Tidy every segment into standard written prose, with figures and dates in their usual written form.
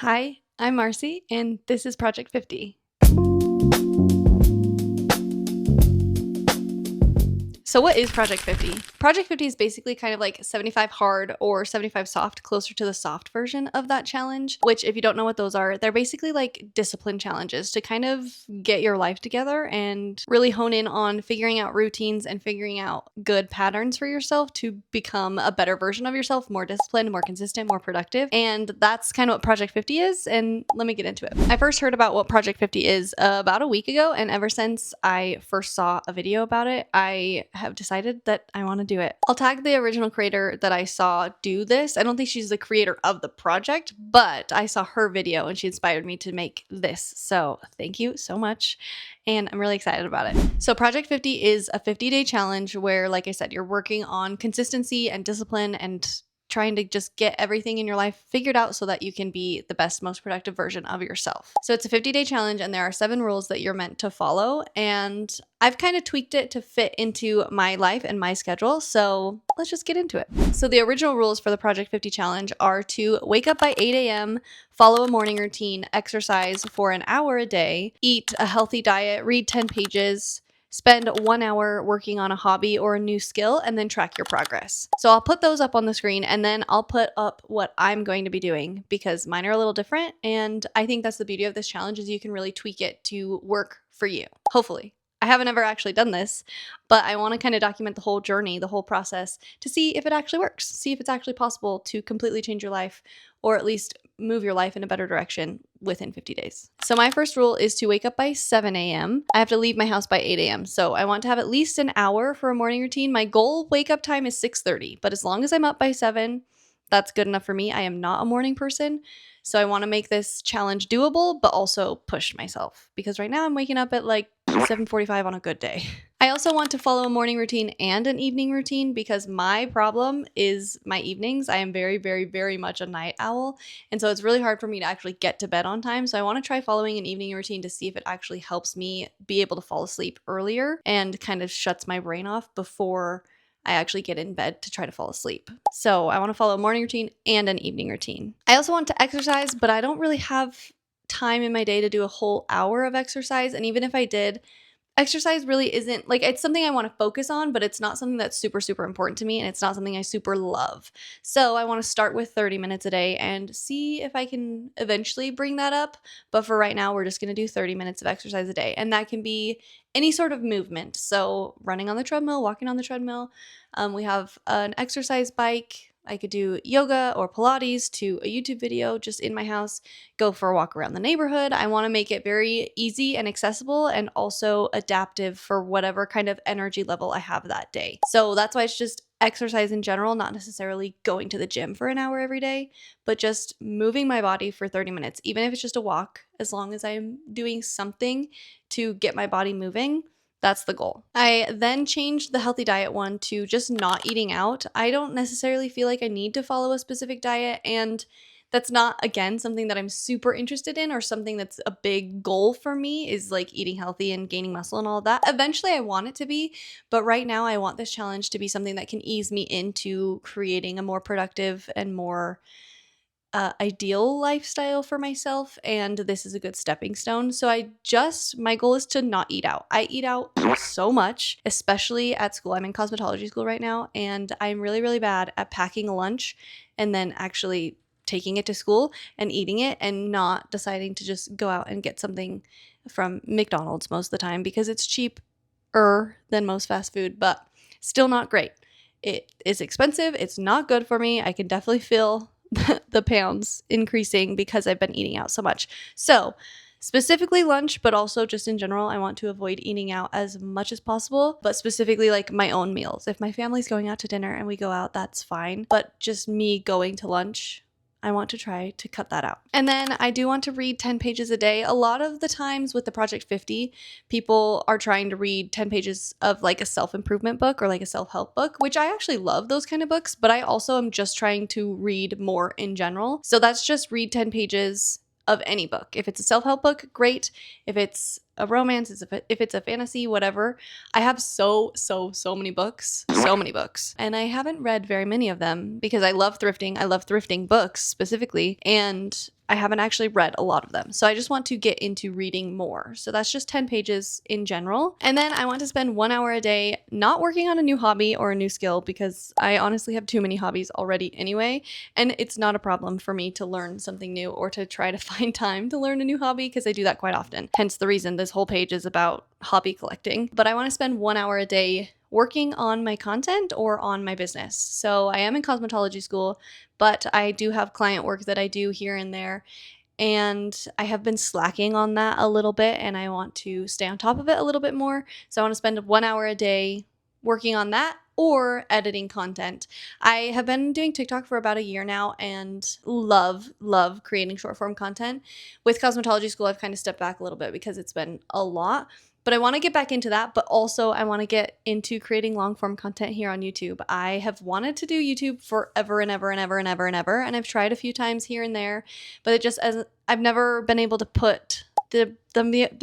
Hi, I'm Marcy, and this is Project 50. So what is Project 50? Project 50 is basically kind of like 75 hard or 75 soft, closer to the soft version of that challenge, which if you don't know what those are, they're basically like discipline challenges to kind of get your life together and really hone in on figuring out routines and figuring out good patterns for yourself to become a better version of yourself, more disciplined, more consistent, more productive. And that's kind of what Project 50 is. And let me get into it. I first heard about what Project 50 is about a week ago. And ever since I first saw a video about it, I have decided that I want to do it. I'll tag the original creator that I saw do this. I don't think she's the creator of the project, but I saw her video and she inspired me to make this. So thank you so much. And I'm really excited about it. So Project 50 is a 50-day challenge where, like I said, you're working on consistency and discipline and trying to just get everything in your life figured out so that you can be the best, most productive version of yourself. So it's a 50-day challenge and there are 7 rules that you're meant to follow. And I've kind of tweaked it to fit into my life and my schedule. So let's just get into it. So the original rules for the Project 50 challenge are to wake up by 8 a.m., follow a morning routine, exercise for an hour a day, eat a healthy diet, read 10 pages, spend 1 hour working on a hobby or a new skill, and then track your progress. So I'll put those up on the screen and then I'll put up what I'm going to be doing because mine are a little different. And I think that's the beauty of this challenge is you can really tweak it to work for you, hopefully. I haven't ever actually done this, but I want to kind of document the whole journey, the whole process to see if it actually works, see if it's actually possible to completely change your life or at least move your life in a better direction within 50 days. So my first rule is to wake up by 7 a.m. I have to leave my house by 8 a.m. So I want to have at least an hour for a morning routine. My goal wake up time is 6:30, but as long as I'm up by 7, that's good enough for me. I am not a morning person. So I want to make this challenge doable, but also push myself because right now I'm waking up at like 7:45 on a good day. I also want to follow a morning routine and an evening routine because my problem is my evenings. I am very, very, very much a night owl. And so it's really hard for me to actually get to bed on time. So I want to try following an evening routine to see if it actually helps me be able to fall asleep earlier and kind of shuts my brain off before I actually get in bed to try to fall asleep. So I want to follow a morning routine and an evening routine. I also want to exercise, but I don't really have time in my day to do a whole hour of exercise. And even if I did, exercise really isn't like it's something I want to focus on, but it's not something that's super, super important to me. And it's not something I super love. So I want to start with 30 minutes a day and see if I can eventually bring that up. But for right now, we're just going to do 30 minutes of exercise a day. And that can be any sort of movement. So running on the treadmill, walking on the treadmill. We have an exercise bike. I could do yoga or Pilates to a YouTube video just in my house, go for a walk around the neighborhood. I want to make it very easy and accessible and also adaptive for whatever kind of energy level I have that day. So that's why it's just exercise in general, not necessarily going to the gym for an hour every day, but just moving my body for 30 minutes, even if it's just a walk, as long as I'm doing something to get my body moving. That's the goal. I then changed the healthy diet one to just not eating out. I don't necessarily feel like I need to follow a specific diet, and that's not, again, something that I'm super interested in or something that's a big goal for me is like eating healthy and gaining muscle and all of that. Eventually, I want it to be, but right now I want this challenge to be something that can ease me into creating a more productive and more ideal lifestyle for myself, and this is a good stepping stone. So my goal is to not eat out. I eat out so much, especially at school. I'm in cosmetology school right now, and I'm really, really bad at packing a lunch and then actually taking it to school and eating it and not deciding to just go out and get something from McDonald's most of the time because it's cheaper than most fast food, but still not great. It is expensive. It's not good for me. I can definitely feel the pounds increasing because I've been eating out so much. So specifically lunch, but also just in general, I want to avoid eating out as much as possible, but specifically like my own meals. If my family's going out to dinner and we go out, that's fine. But just me going to lunch, I want to try to cut that out. And then I do want to read 10 pages a day. A lot of the times with the Project 50, people are trying to read 10 pages of like a self-improvement book or like a self-help book, which I actually love those kind of books, but I also am just trying to read more in general. So that's just read 10 pages of any book. If it's a self-help book, great. If it's a romance, if it's a fantasy, whatever. I have so many books, and I haven't read very many of them because I love thrifting. I love thrifting books specifically, and I haven't actually read a lot of them. So I just want to get into reading more. So that's just 10 pages in general. And then I want to spend 1 hour a day not working on a new hobby or a new skill, because I honestly have too many hobbies already anyway. And it's not a problem for me to learn something new or to try to find time to learn a new hobby, because I do that quite often. Hence the reason this whole page is about hobby collecting. But I want to spend 1 hour a day working on my content or on my business. So I am in cosmetology school, but I do have client work that I do here and there. And I have been slacking on that a little bit, and I want to stay on top of it a little bit more. So I want to spend 1 hour a day working on that or editing content. I have been doing TikTok for about a year now and love creating short form content. With cosmetology school, I've kind of stepped back a little bit because it's been a lot. But I want to get back into that, but also I want to get into creating long form content here on YouTube. I have wanted to do YouTube forever and ever and ever and ever and ever, and I've tried a few times here and there, but it just as I've never been able to put the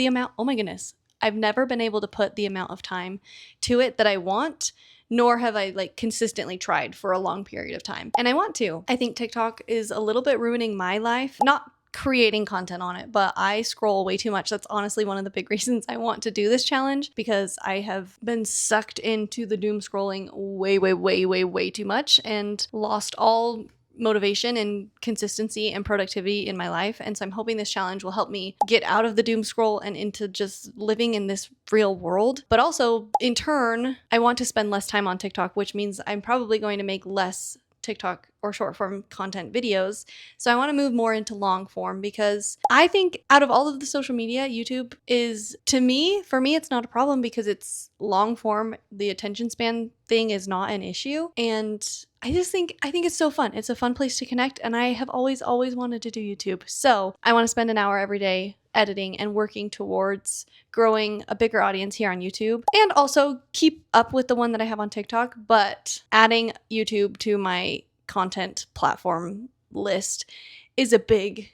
amount. Oh my goodness, I've never been able to put the amount of time to it that I want. Nor have I like consistently tried for a long period of time. And I want to. I think TikTok is a little bit ruining my life. Not creating content on it, but I scroll way too much. That's honestly one of the big reasons I want to do this challenge, because I have been sucked into the doom scrolling way too much and lost all motivation and consistency and productivity in my life. And so I'm hoping this challenge will help me get out of the doom scroll and into just living in this real world. But also, in turn, I want to spend less time on TikTok, which means I'm probably going to make less TikTok or short form content videos. So I want to move more into long form, because I think out of all of the social media, YouTube is, for me, it's not a problem because it's long form. The attention span thing is not an issue. And I think it's so fun. It's a fun place to connect. And I have always wanted to do YouTube. So I want to spend an hour every day editing and working towards growing a bigger audience here on YouTube, and also keep up with the one that I have on TikTok, but adding YouTube to my content platform list is a big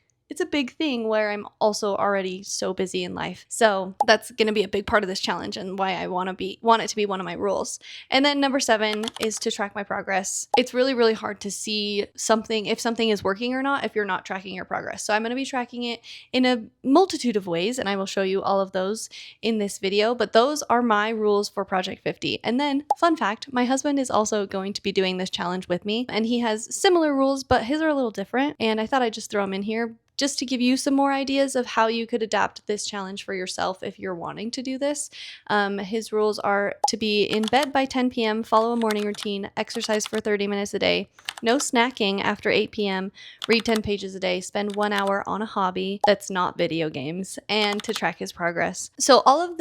thing where I'm also already so busy in life. So that's going to be a big part of this challenge and why I want it to be one of my rules. And then number 7 is to track my progress. It's really hard to see if something is working or not if you're not tracking your progress. So I'm going to be tracking it in a multitude of ways, and I will show you all of those in this video, but those are my rules for Project 50. And then, fun fact, my husband is also going to be doing this challenge with me, and he has similar rules, but his are a little different, and I thought I'd just throw them in here just to give you some more ideas of how you could adapt this challenge for yourself if you're wanting to do this. His rules are to be in bed by 10 p.m., follow a morning routine, exercise for 30 minutes a day, no snacking after 8 p.m., read 10 pages a day, spend 1 hour on a hobby that's not video games, and to track his progress. So all of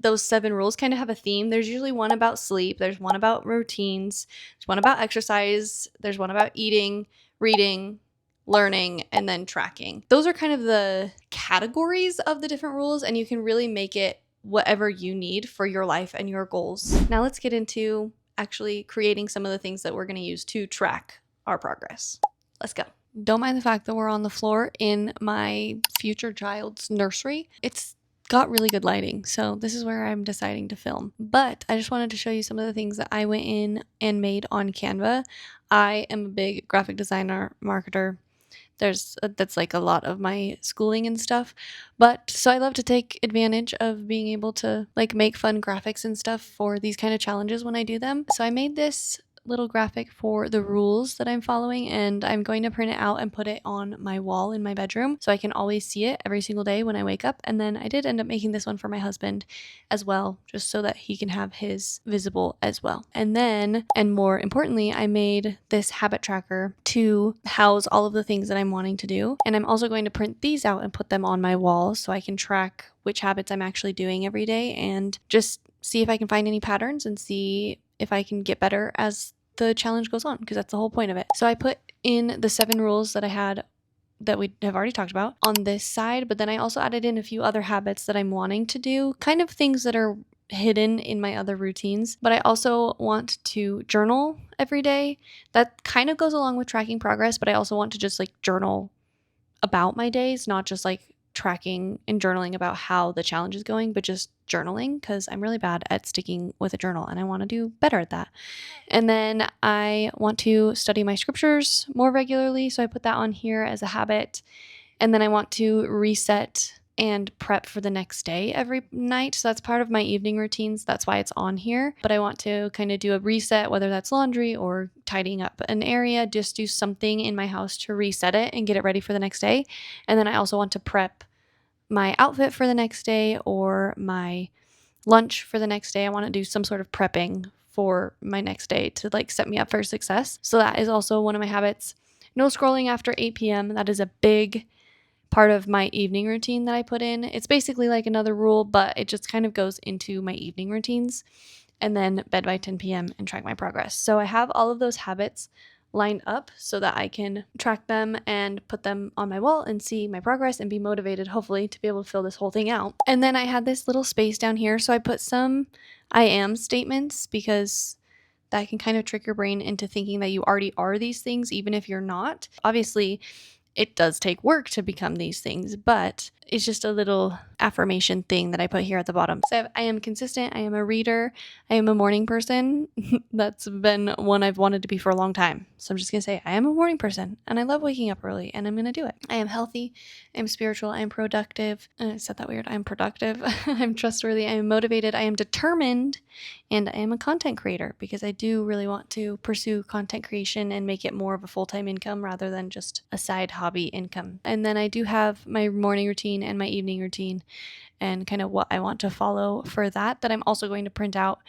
those 7 rules kind of have a theme. There's usually one about sleep, there's one about routines, there's one about exercise, there's one about eating, reading, learning, and then tracking. Those are kind of the categories of the different rules, and you can really make it whatever you need for your life and your goals. Now let's get into actually creating some of the things that we're going to use to track our progress. Let's go. Don't mind the fact that we're on the floor in my future child's nursery. It's got really good lighting, so this is where I'm deciding to film. But I just wanted to show you some of the things that I went in and made on Canva. I am a big graphic designer, marketer. That's like a lot of my schooling and stuff, but so I love to take advantage of being able to like make fun graphics and stuff for these kind of challenges when I do them. So I made this little graphic for the rules that I'm following, and I'm going to print it out and put it on my wall in my bedroom so I can always see it every single day when I wake up. And then I did end up making this one for my husband as well, just so that he can have his visible as well. And then, and more importantly, I made this habit tracker to house all of the things that I'm wanting to do. And I'm also going to print these out and put them on my wall so I can track which habits I'm actually doing every day and just see if I can find any patterns and see if I can get better as the challenge goes on, because that's the whole point of it. So I put in the 7 rules that I had that we have already talked about on this side, but then I also added in a few other habits that I'm wanting to do, kind of things that are hidden in my other routines. But I also want to journal every day. That kind of goes along with tracking progress, but I also want to just like journal about my days, not just like tracking and journaling about how the challenge is going, but just journaling, because I'm really bad at sticking with a journal and I want to do better at that. And then I want to study my scriptures more regularly, so I put that on here as a habit. And then I want to reset and prep for the next day every night. So that's part of my evening routines. That's why it's on here. But I want to kind of do a reset, whether that's laundry or tidying up an area, just do something in my house to reset it and get it ready for the next day. And then I also want to prep my outfit for the next day or my lunch for the next day. I want to do some sort of prepping for my next day to like set me up for success. So that is also one of my habits. No scrolling after 8 p.m. That is a big part of my evening routine that I put in. It's basically like another rule, but it just kind of goes into my evening routines. And then bed by 10 p.m. and track my progress. So I have all of those habits lined up so that I can track them and put them on my wall and see my progress and be motivated, hopefully, to be able to fill this whole thing out. And then I had this little space down here. So I put some I am statements because that can kind of trick your brain into thinking that you already are these things, even if you're not. Obviously, it does take work to become these things, but it's just a little affirmation thing that I put here at the bottom. So I am consistent. I am a reader. I am a morning person. That's been one I've wanted to be for a long time. So I'm just going to say I am a morning person and I love waking up early and I'm going to do it. I am healthy. I am spiritual. I am productive. I said that weird. I am productive. I'm trustworthy. I am motivated. I am determined. And I am a content creator because I do really want to pursue content creation and make it more of a full-time income rather than just a side hobby income. And then I do have my morning routine and my evening routine and kind of what I want to follow for that I'm also going to print out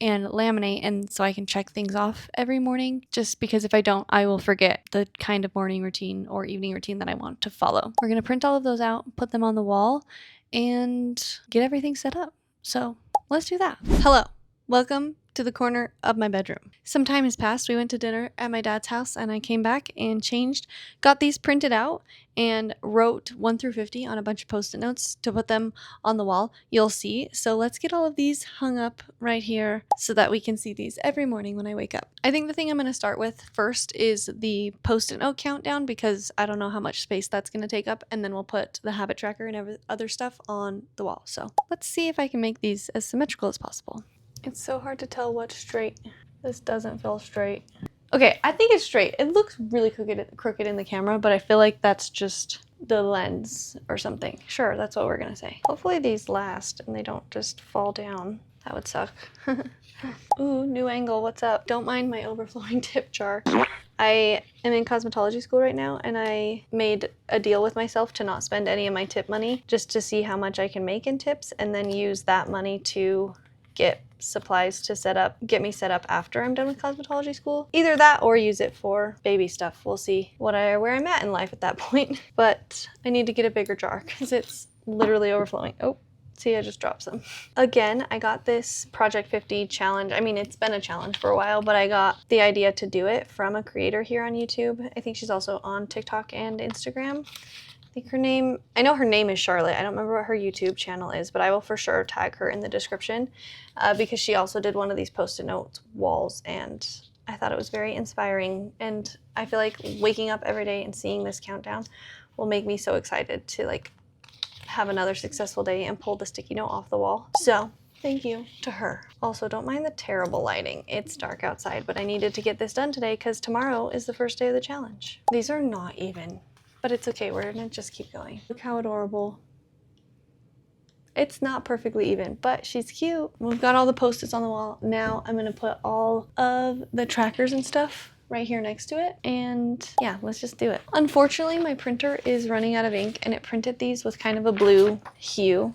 and laminate, and so I can check things off every morning, just because if I don't, I will forget the kind of morning routine or evening routine that I want to follow. We're going to print all of those out, put them on the wall, and get everything set up. So let's do that. Hello. Welcome to the corner of my bedroom. Some time has passed. We went to dinner at my dad's house and I came back and changed, got these printed out and wrote 1 through 50 on a bunch of post-it notes to put them on the wall. You'll see. So let's get all of these hung up right here so that we can see these every morning when I wake up. I think the thing I'm going to start with first is the post-it note countdown because I don't know how much space that's going to take up, and then we'll put the habit tracker and other stuff on the wall. So let's see if I can make these as symmetrical as possible. It's so hard to tell what's straight. This doesn't feel straight. Okay, I think it's straight. It looks really crooked in the camera, but I feel like that's just the lens or something. Sure, that's what we're gonna say. Hopefully these last and they don't just fall down. That would suck. Ooh, new angle, what's up? Don't mind my overflowing tip jar. I am in cosmetology school right now and I made a deal with myself to not spend any of my tip money just to see how much I can make in tips and then use that money to get supplies to get me set up after I'm done with cosmetology school. Either that or use it for baby stuff. We'll see where I'm at in life at that point. But I need to get a bigger jar because it's literally overflowing. Oh, see, I just dropped some. Again, I got this Project 50 challenge. I mean, it's been a challenge for a while, but I got the idea to do it from a creator here on YouTube. I think she's also on TikTok and Instagram. I know her name is Charlotte. I don't remember what her YouTube channel is, but I will for sure tag her in the description because she also did one of these post-it note walls and I thought it was very inspiring. And I feel like waking up every day and seeing this countdown will make me so excited to like have another successful day and pull the sticky note off the wall. So thank you to her. Also, don't mind the terrible lighting. It's dark outside, but I needed to get this done today because tomorrow is the first day of the challenge. These are not even. But it's okay, we're gonna just keep going. Look how adorable. It's not perfectly even, but she's cute. We've got all the post-its on the wall. Now I'm gonna put all of the trackers and stuff right here next to it. And yeah, let's just do it. Unfortunately, my printer is running out of ink and it printed these with kind of a blue hue.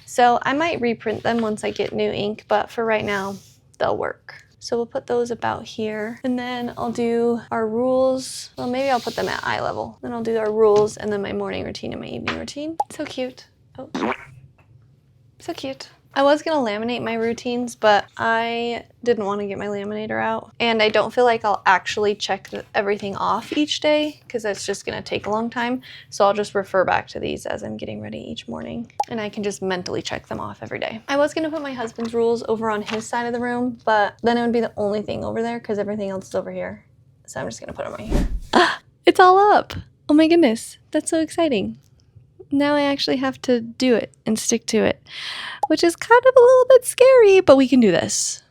So I might reprint them once I get new ink, but for right now, they'll work. So we'll put those about here. And then I'll do our rules. Well, maybe I'll put them at eye level. Then I'll do our rules and then my morning routine and my evening routine. So cute. Oh, so cute. I was gonna laminate my routines, but I didn't want to get my laminator out. And I don't feel like I'll actually check everything off each day because that's just gonna take a long time. So I'll just refer back to these as I'm getting ready each morning. And I can just mentally check them off every day. I was gonna put my husband's rules over on his side of the room, but then it would be the only thing over there because everything else is over here. So I'm just gonna put them right here. It's all up. Oh my goodness, that's so exciting. Now I actually have to do it and stick to it, which is kind of a little bit scary, but we can do this.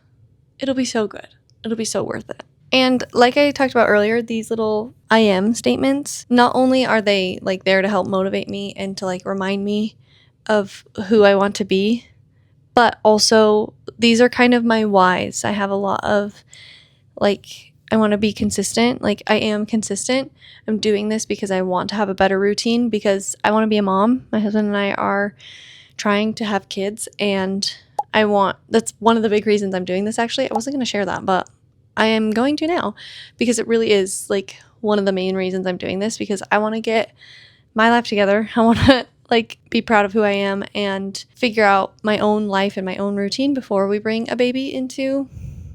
It'll be so good. It'll be so worth it. And like I talked about earlier, these little I am statements, not only are they like there to help motivate me and to like remind me of who I want to be, but also these are kind of my whys. I have a lot of like, I want to be consistent. Like, I am consistent. I'm doing this because I want to have a better routine, because I want to be a mom. My husband and I are trying to have kids, and that's one of the big reasons I'm doing this. Actually, I wasn't going to share that, but I am going to now, because it really is like one of the main reasons I'm doing this, because I want to get my life together. I want to like be proud of who I am and figure out my own life and my own routine before we bring a baby into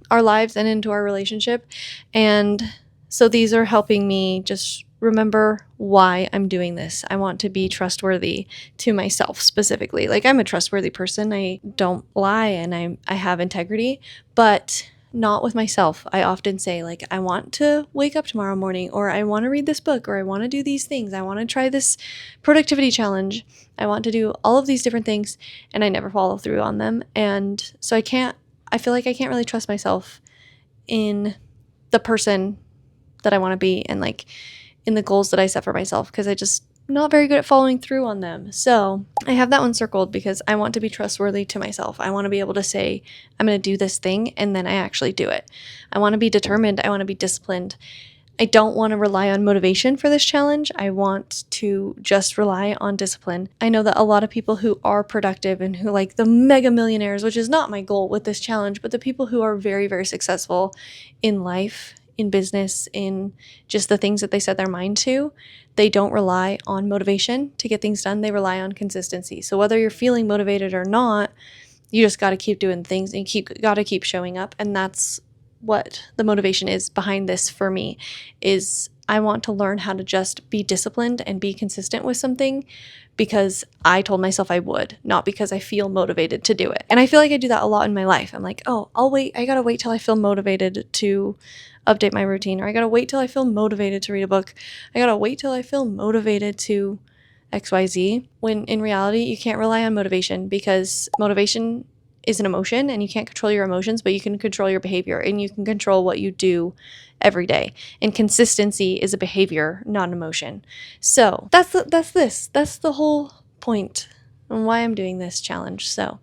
our lives and into our relationship. And so these are helping me just remember why I'm doing this. I want to be trustworthy to myself specifically. Like, I'm a trustworthy person. I don't lie, and I have integrity, but not with myself. I often say, like, I want to wake up tomorrow morning, or I want to read this book, or I want to do these things. I want to try this productivity challenge. I want to do all of these different things, and I never follow through on them. And so I feel like I can't really trust myself in the person that I want to be, and like in the goals that I set for myself, because I just not very good at following through on them. So I have that one circled because I want to be trustworthy to myself. I want to be able to say, I'm going to do this thing, and then I actually do it. I want to be determined. I want to be disciplined. I don't want to rely on motivation for this challenge. I want to just rely on discipline. I know that a lot of people who are productive and who like the mega millionaires, which is not my goal with this challenge, but the people who are very, very successful in life, in business, in just the things that they set their mind to, they don't rely on motivation to get things done. They rely on consistency. So whether you're feeling motivated or not, you just got to keep doing things, and got to keep showing up. And that's what the motivation is behind this for me, is I want to learn how to just be disciplined and be consistent with something because I told myself I would, not because I feel motivated to do it. And I feel like I do that a lot in my life. I'm like, oh, I'll wait. I got to wait till I feel motivated to update my routine, or I got to wait till I feel motivated to read a book. I got to wait till I feel motivated to XYZ, when in reality, you can't rely on motivation, because motivation is an emotion, and you can't control your emotions, but you can control your behavior, and you can control what you do every day. And consistency is a behavior, not an emotion. So that's the whole point and why I'm doing this challenge. So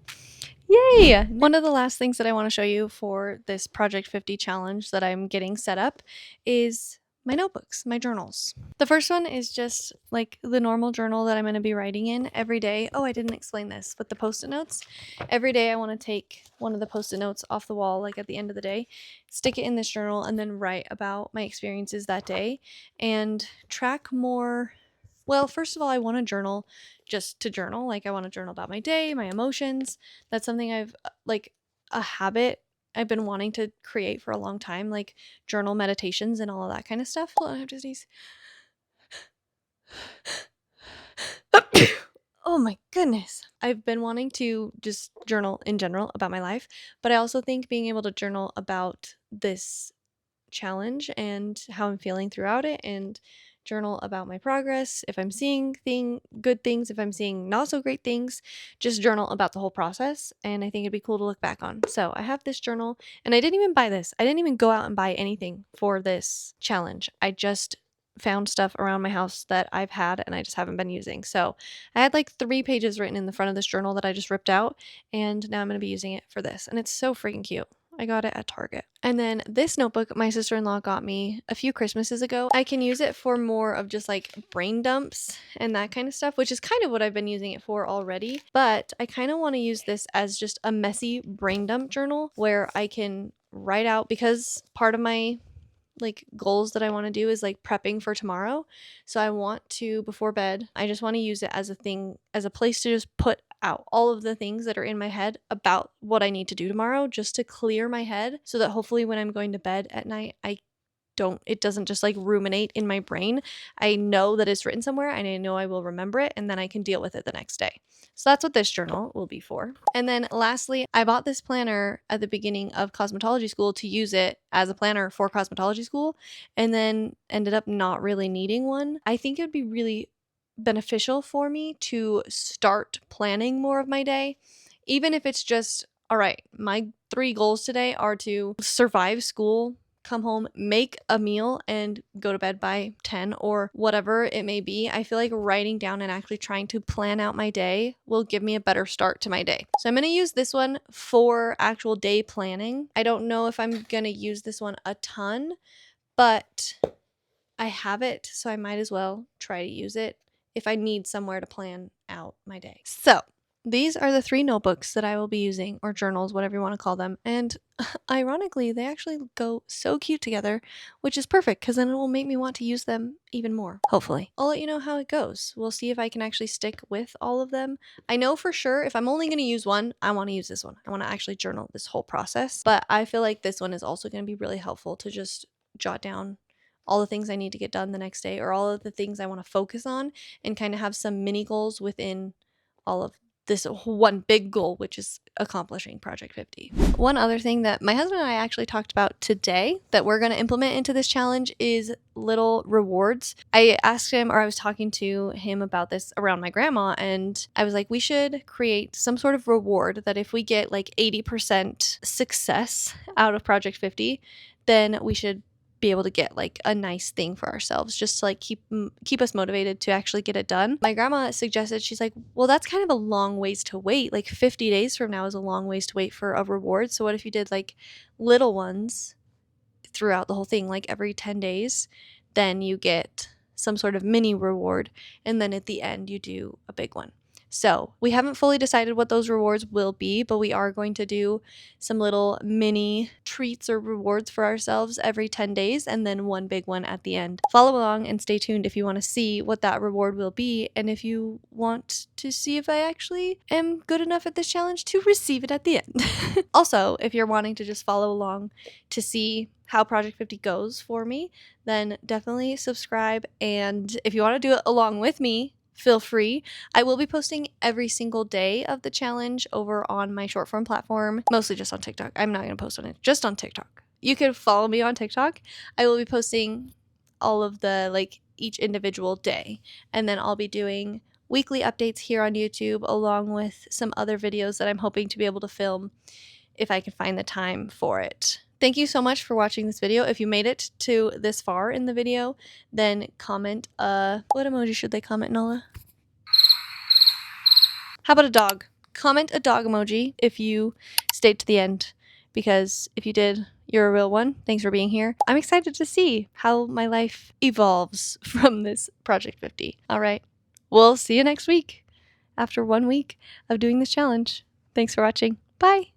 yay! One of the last things that I want to show you for this Project 50 challenge that I'm getting set up is my notebooks, my journals. The first one is just like the normal journal that I'm going to be writing in every day. Oh, I didn't explain this with the post-it notes. Every day I want to take one of the post-it notes off the wall, like at the end of the day, stick it in this journal, and then write about my experiences that day and track more. Well, first of all, I want to journal just to journal. Like, I want to journal about my day, my emotions. That's something I've like a habit I've been wanting to create for a long time, like journal meditations and all of that kind of stuff. Hold on, I have to sneeze. Oh my goodness. I've been wanting to just journal in general about my life, but I also think being able to journal about this challenge and how I'm feeling throughout it, and journal about my progress, if I'm seeing good things, if I'm seeing not so great things, just journal about the whole process. And I think it'd be cool to look back on. So I have this journal, and I didn't even buy this. I didn't even go out and buy anything for this challenge. I just found stuff around my house that I've had and I just haven't been using. So I had like 3 pages written in the front of this journal that I just ripped out, and now I'm going to be using it for this. And it's so freaking cute. I got it at Target. And then this notebook my sister-in-law got me a few Christmases ago. I can use it for more of just like brain dumps and that kind of stuff, which is kind of what I've been using it for already. But I kind of want to use this as just a messy brain dump journal where I can write out, because part of my like goals that I want to do is like prepping for tomorrow. So I want to, before bed, I just want to use it as a thing, as a place to just put out all of the things that are in my head about what I need to do tomorrow, just to clear my head, so that hopefully when I'm going to bed at night, it doesn't just like ruminate in my brain. I know that it's written somewhere, and I know I will remember it, and then I can deal with it the next day. So that's what this journal will be for. And then lastly, I bought this planner at the beginning of cosmetology school to use it as a planner for cosmetology school, and then ended up not really needing one. I think it would be really beneficial for me to start planning more of my day, even if it's just, all right, my 3 goals today are to survive school come home, make a meal, and go to bed by 10 or whatever it may be. I feel like writing down and actually trying to plan out my day will give me a better start to my day. So I'm going to use this one for actual day planning. I don't know if I'm going to use this one a ton, but I have it, so I might as well try to use it if I need somewhere to plan out my day. So these are the 3 notebooks that I will be using, or journals, whatever you want to call them. And ironically, they actually go so cute together, which is perfect because then it will make me want to use them even more, hopefully. I'll let you know how it goes. We'll see if I can actually stick with all of them. I know for sure if I'm only going to use one, I want to use this one. I want to actually journal this whole process. But I feel like this one is also going to be really helpful to just jot down all the things I need to get done the next day, or all of the things I want to focus on, and kind of have some mini goals within all of this one big goal, which is accomplishing Project 50. One other thing that my husband and I actually talked about today that we're going to implement into this challenge is little rewards. I asked him, or I was talking to him about this around my grandma, and I was like, we should create some sort of reward that if we get like 80% success out of Project 50, then we should be able to get like a nice thing for ourselves, just to like keep us motivated to actually get it done. My grandma suggested, she's like, well, that's kind of a long ways to wait. Like 50 days from now is a long ways to wait for a reward. So what if you did like little ones throughout the whole thing, like every 10 days, then you get some sort of mini reward, and then at the end you do a big one. So we haven't fully decided what those rewards will be, but we are going to do some little mini treats or rewards for ourselves every 10 days, and then one big one at the end. Follow along and stay tuned if you want to see what that reward will be, and if you want to see if I actually am good enough at this challenge to receive it at the end. Also, if you're wanting to just follow along to see how Project 50 goes for me, then definitely subscribe. And if you want to do it along with me, feel free. I will be posting every single day of the challenge over on my short form platform, mostly just on TikTok. I'm not going to post on it, just on TikTok. You can follow me on TikTok. I will be posting all of the like each individual day, and then I'll be doing weekly updates here on YouTube along with some other videos that I'm hoping to be able to film if I can find the time for it. Thank you so much for watching this video. If you made it to this far in the video, then comment what emoji should they comment, Nola? How about a dog? Comment a dog emoji if you stayed to the end, because if you did, you're a real one. Thanks for being here. I'm excited to see how my life evolves from this Project 50. All right, we'll see you next week after 1 week of doing this challenge. Thanks for watching. Bye.